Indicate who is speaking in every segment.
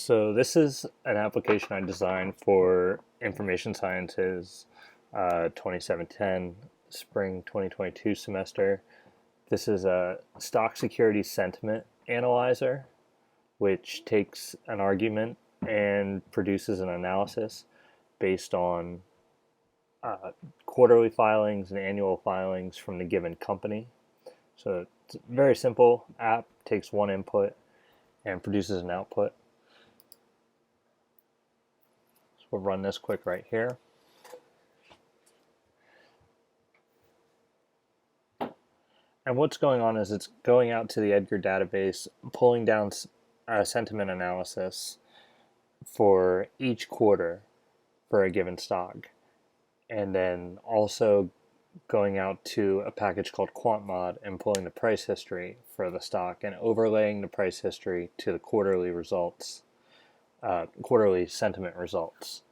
Speaker 1: So this is an application I designed for information sciences 2710 spring 2022 semester. This is a stock security sentiment analyzer, which takes an argument and produces an analysis based on quarterly filings and annual filings from the given company. So it's a very simple app, takes one input and produces an output. We'll run this quick right here. And what's going on is it's going out to the Edgar database, pulling down a sentiment analysis for each quarter for a given stock. And then also going out to a package called QuantMod and pulling the price history for the stock and overlaying the price history to the quarterly results, quarterly sentiment results.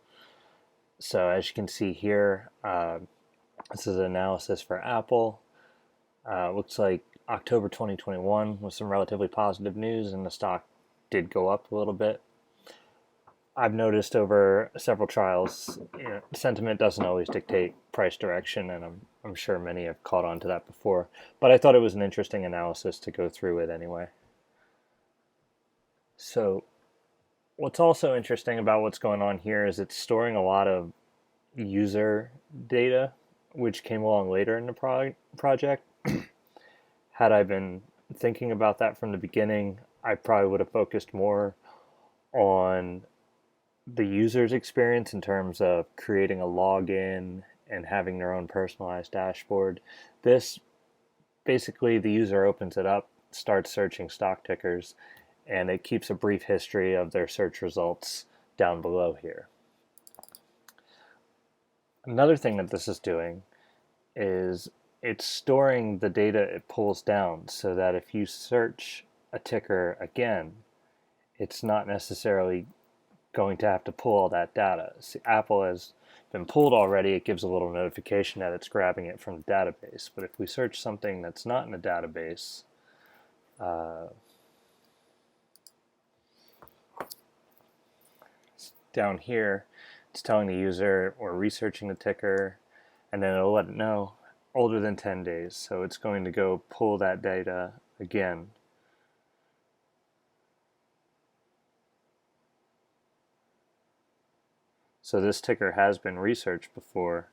Speaker 1: So as you can see here, this is an analysis for Apple. Looks like October 2021 was some relatively positive news, and the stock did go up a little bit. I've noticed over several trials, sentiment doesn't always dictate price direction, and I'm sure many have caught on to that before. But I thought it was an interesting analysis to go through with anyway. So what's also interesting about what's going on here is it's storing a lot of user data, which came along later in the project. Had I been thinking about that from the beginning, I probably would have focused more on the user's experience in terms of creating a login and having their own personalized dashboard. This, basically, the user opens it up, starts searching stock tickers, and it keeps a brief history of their search results down below here. Another thing that this is doing is it's storing the data it pulls down so that if you search a ticker again, it's not necessarily going to have to pull all that data. See, Apple has been pulled already. It gives a little notification that it's grabbing it from the database. But if we search something that's not in the database, down here, it's telling the user we're researching the ticker, and then it'll let it know older than 10 days. So it's going to go pull that data again. So this ticker has been researched before,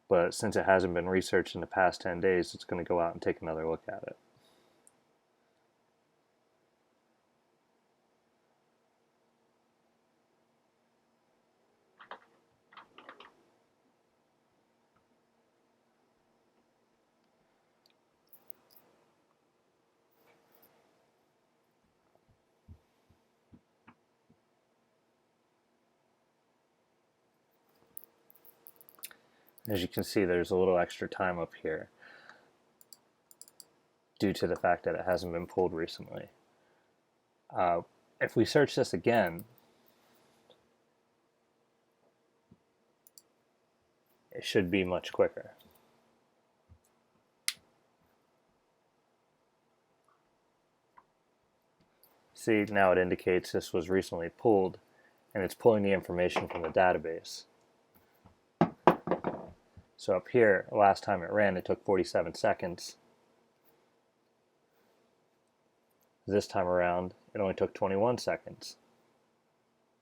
Speaker 1: but since it hasn't been researched in the past 10 days, it's going to go out and take another look at it. As you can see, there's a little extra time up here due to the fact that it hasn't been pulled recently. If we search this again, it should be much quicker. See, now it indicates this was recently pulled, and it's pulling the information from the database. So up here, last time it ran, it took 47 seconds. This time around, it only took 21 seconds.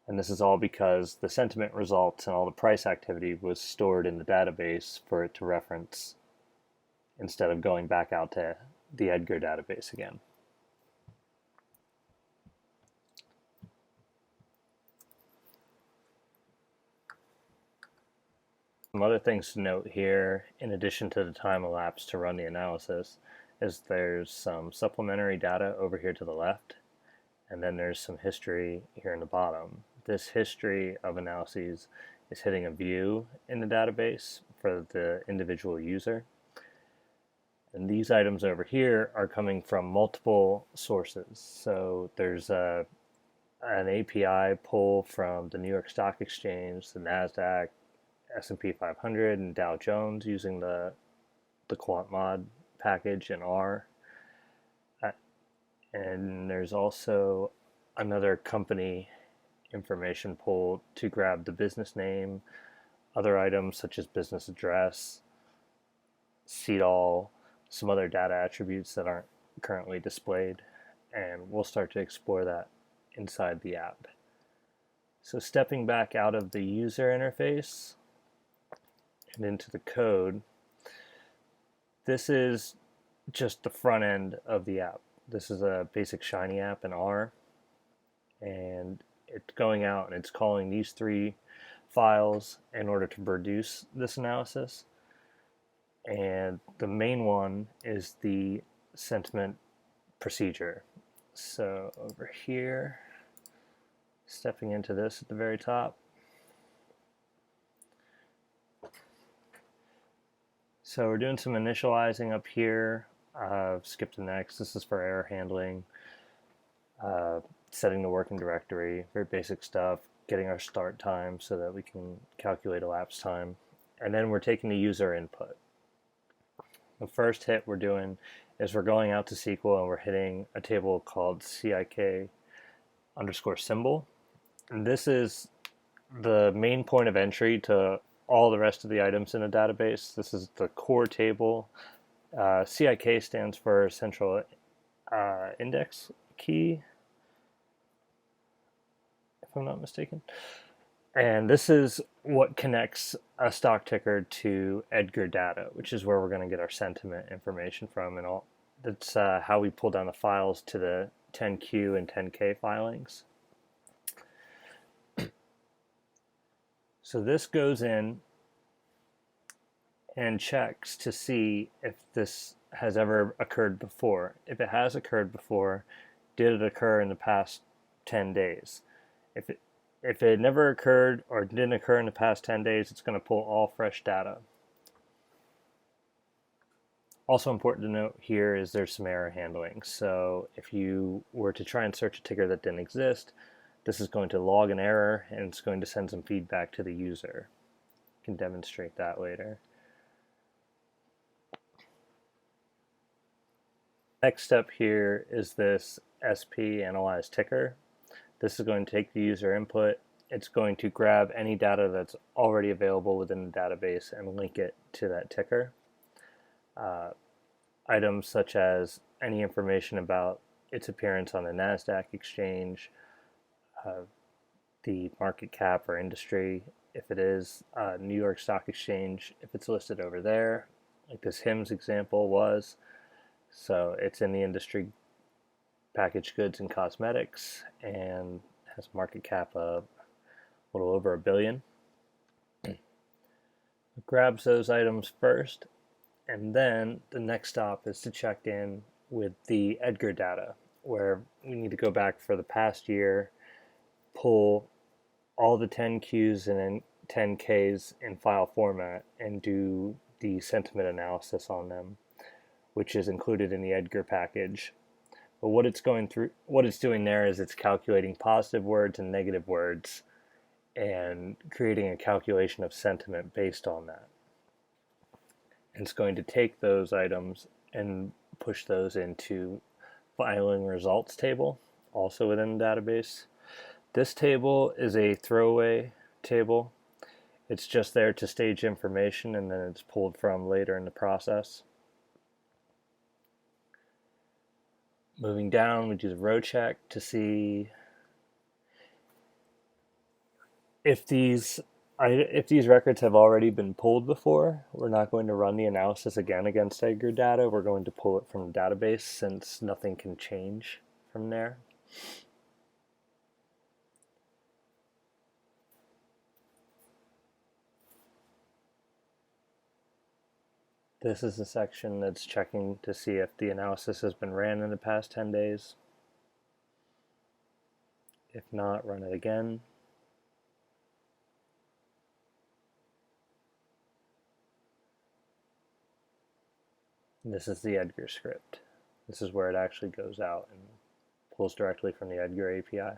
Speaker 1: And this is all because the sentiment results and all the price activity was stored in the database for it to reference instead of going back out to the Edgar database again. Some other things to note here, in addition to the time elapsed to run the analysis, is there's some supplementary data over here to the left, and then there's some history here in the bottom. This history of analyses is hitting a view in the database for the individual user. And these items over here are coming from multiple sources. So there's an API pull from the New York Stock Exchange, the NASDAQ, S&P 500, and Dow Jones using the QuantMod package in R. And there's also another company information pull to grab the business name, other items such as business address, seat all, some other data attributes that aren't currently displayed, and we'll start to explore that inside the app. So stepping back out of the user interface and into the code, this is just the front end of the app. This is a basic Shiny app in R, and it's going out and it's calling these three files in order to produce this analysis. And the main one is the sentiment procedure. So over here, stepping into this at the very top. So we're doing some initializing up here. Skip to next. This is for error handling. Setting the working directory, very basic stuff. Getting our start time so that we can calculate elapsed time. And then we're taking the user input. The first hit we're doing is we're going out to SQL and we're hitting a table called CIK underscore symbol. And this is the main point of entry to all the rest of the items in a database. This is the core table. CIK stands for central index key, if I'm not mistaken. And this is what connects a stock ticker to Edgar data, which is where we're going to get our sentiment information from, and all. That's how we pull down the files to the 10Q and 10K filings. So this goes in and checks to see if this has ever occurred before. If it has occurred before, did it occur in the past 10 days? If it never occurred or didn't occur in the past 10 days, it's going to pull all fresh data. Also important to note here is there's some error handling. So if you were to try and search a ticker that didn't exist, this is going to log an error and it's going to send some feedback to the user. I can demonstrate that later. Next step here is this SP analyze ticker. This is going to take the user input. It's going to grab any data that's already available within the database and link it to that ticker. Items such as any information about its appearance on the NASDAQ exchange, the market cap or industry, if it is New York Stock Exchange, if it's listed over there, like this HIMSS example was. So it's in the industry packaged goods and cosmetics and has a market cap of a little over $1 billion. It grabs those items first, and then the next stop is to check in with the Edgar data, where we need to go back for the past year, pull all the 10Qs and 10Ks in file format, and do the sentiment analysis on them, which is included in the Edgar package. But what it's doing there is it's calculating positive words and negative words and creating a calculation of sentiment based on that. And it's going to take those items and push those into filing results table, also within the database. This table is a throwaway table. It's just there to stage information and then it's pulled from later in the process. Moving down, we do the row check to see if these records have already been pulled before. We're not going to run the analysis again against Edgar data. We're going to pull it from the database since nothing can change from there. This is the section that's checking to see if the analysis has been ran in the past 10 days. If not, run it again. This is the Edgar script. This is where it actually goes out and pulls directly from the Edgar API.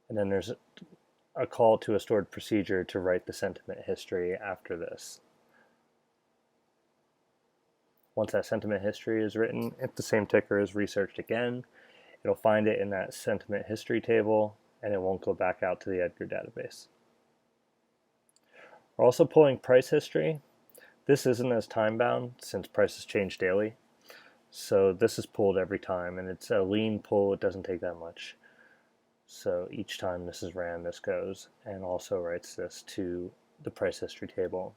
Speaker 1: And then there's a call to a stored procedure to write the sentiment history after this. Once that sentiment history is written, if the same ticker is researched again, It'll find it in that sentiment history table, and it won't go back out to the Edgar database. We're also pulling price history. This isn't as time-bound since prices change daily. So this is pulled every time, and it's a lean pull. It doesn't take that much. So each time this is ran, this goes, and also writes this to the price history table.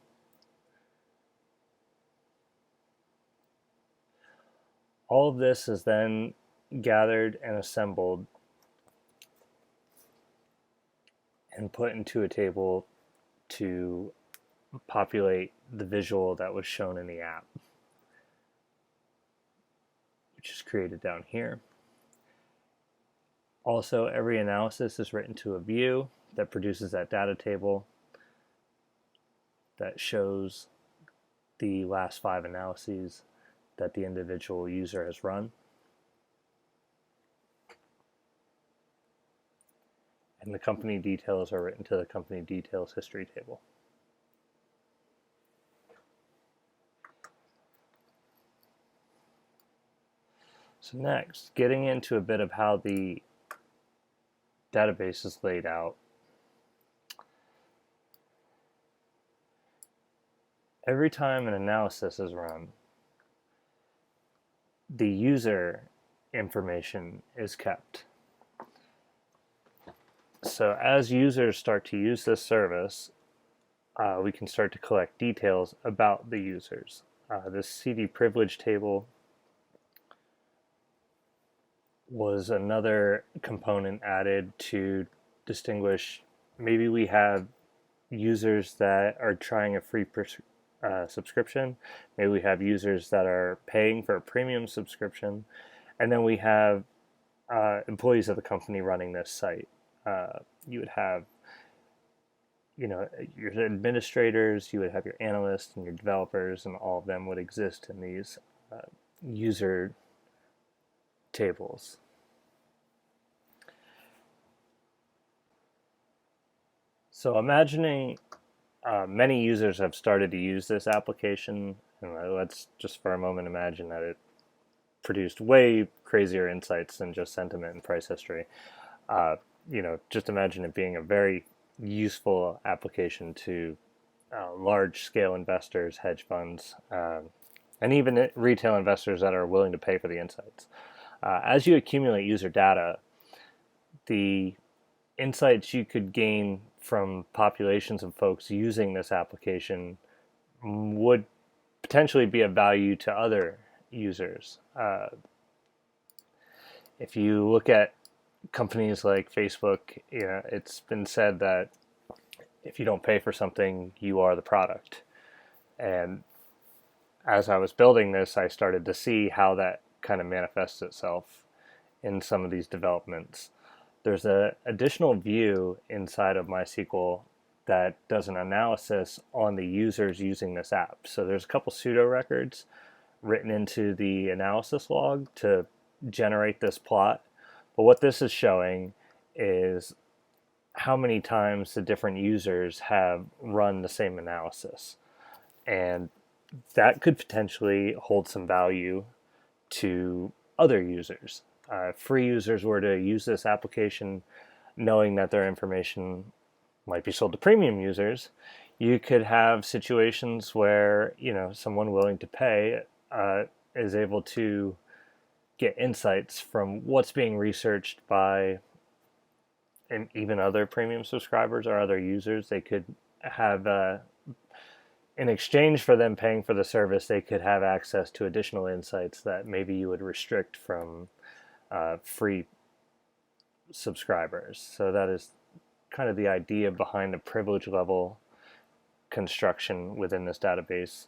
Speaker 1: All of this is then gathered and assembled and put into a table to populate the visual that was shown in the app, which is created down here. Also, every analysis is written to a view that produces that data table that shows the last 5 analyses that the individual user has run. And the company details are written to the company details history table. So next, getting into a bit of how the database is laid out. Every time an analysis is run, the user information is kept. So as users start to use this service, we can start to collect details about the users. This CD privilege table was another component added to distinguish. Maybe we have users that are trying a free subscription. Maybe we have users that are paying for a premium subscription. And then we have employees of the company running this site. You would have, your administrators, you would have your analysts and your developers, and all of them would exist in these user tables. So imagining many users have started to use this application, and let's just for a moment imagine that it produced way crazier insights than just sentiment and price history. Just imagine it being a very useful application to large-scale investors, hedge funds, and even retail investors that are willing to pay for the insights. As you accumulate user data, the insights you could gain from populations of folks using this application would potentially be of value to other users. If you look at companies like Facebook, it's been said that if you don't pay for something, you are the product. And as I was building this, I started to see how that kind of manifests itself in some of these developments. There's an additional view inside of MySQL that does an analysis on the users using this app. So there's a couple pseudo records written into the analysis log to generate this plot. But what this is showing is how many times the different users have run the same analysis. And that could potentially hold some value to other users. If free users were to use this application knowing that their information might be sold to premium users, you could have situations where someone willing to pay is able to get insights from what's being researched by and even other premium subscribers or other users. They could have in exchange for them paying for the service, they could have access to additional insights that maybe you would restrict from free subscribers. So that is kind of the idea behind the privilege level construction within this database.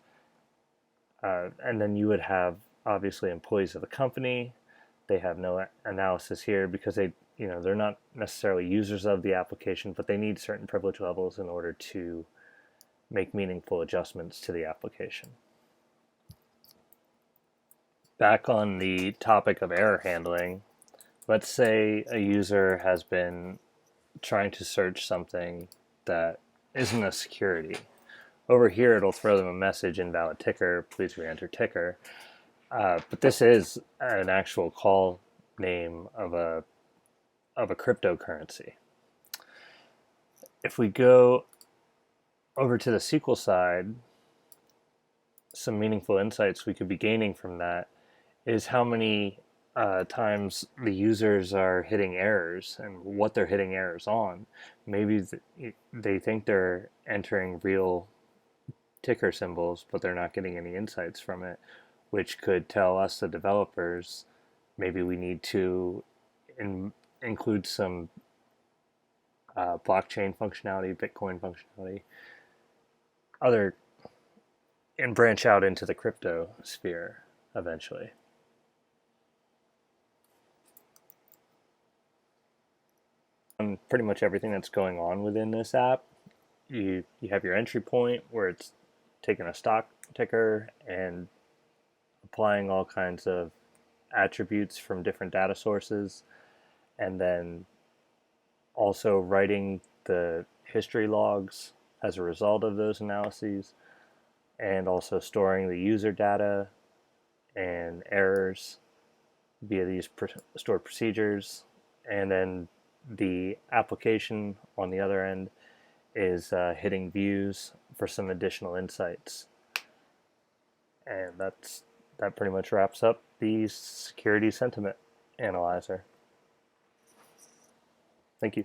Speaker 1: And then you would have obviously employees of the company. They have no analysis here because they're not necessarily users of the application, but they need certain privilege levels in order to make meaningful adjustments to the application. Back on the topic of error handling, let's say a user has been trying to search something that isn't a security. Over here, it'll throw them a message, invalid ticker, please re-enter ticker. But this is an actual call name of a cryptocurrency. If we go over to the SQL side, some meaningful insights we could be gaining from that is how many times the users are hitting errors and what they're hitting errors on. Maybe they think they're entering real ticker symbols, but they're not getting any insights from it, which could tell us, the developers, maybe we need to include some blockchain functionality, Bitcoin functionality, other, and branch out into the crypto sphere eventually. Pretty much everything that's going on within this app, you have your entry point where it's taking a stock ticker and applying all kinds of attributes from different data sources, and then also writing the history logs as a result of those analyses, and also storing the user data and errors via these stored procedures. And then the application on the other end is hitting views for some additional insights. And that pretty much wraps up the security sentiment analyzer. Thank you.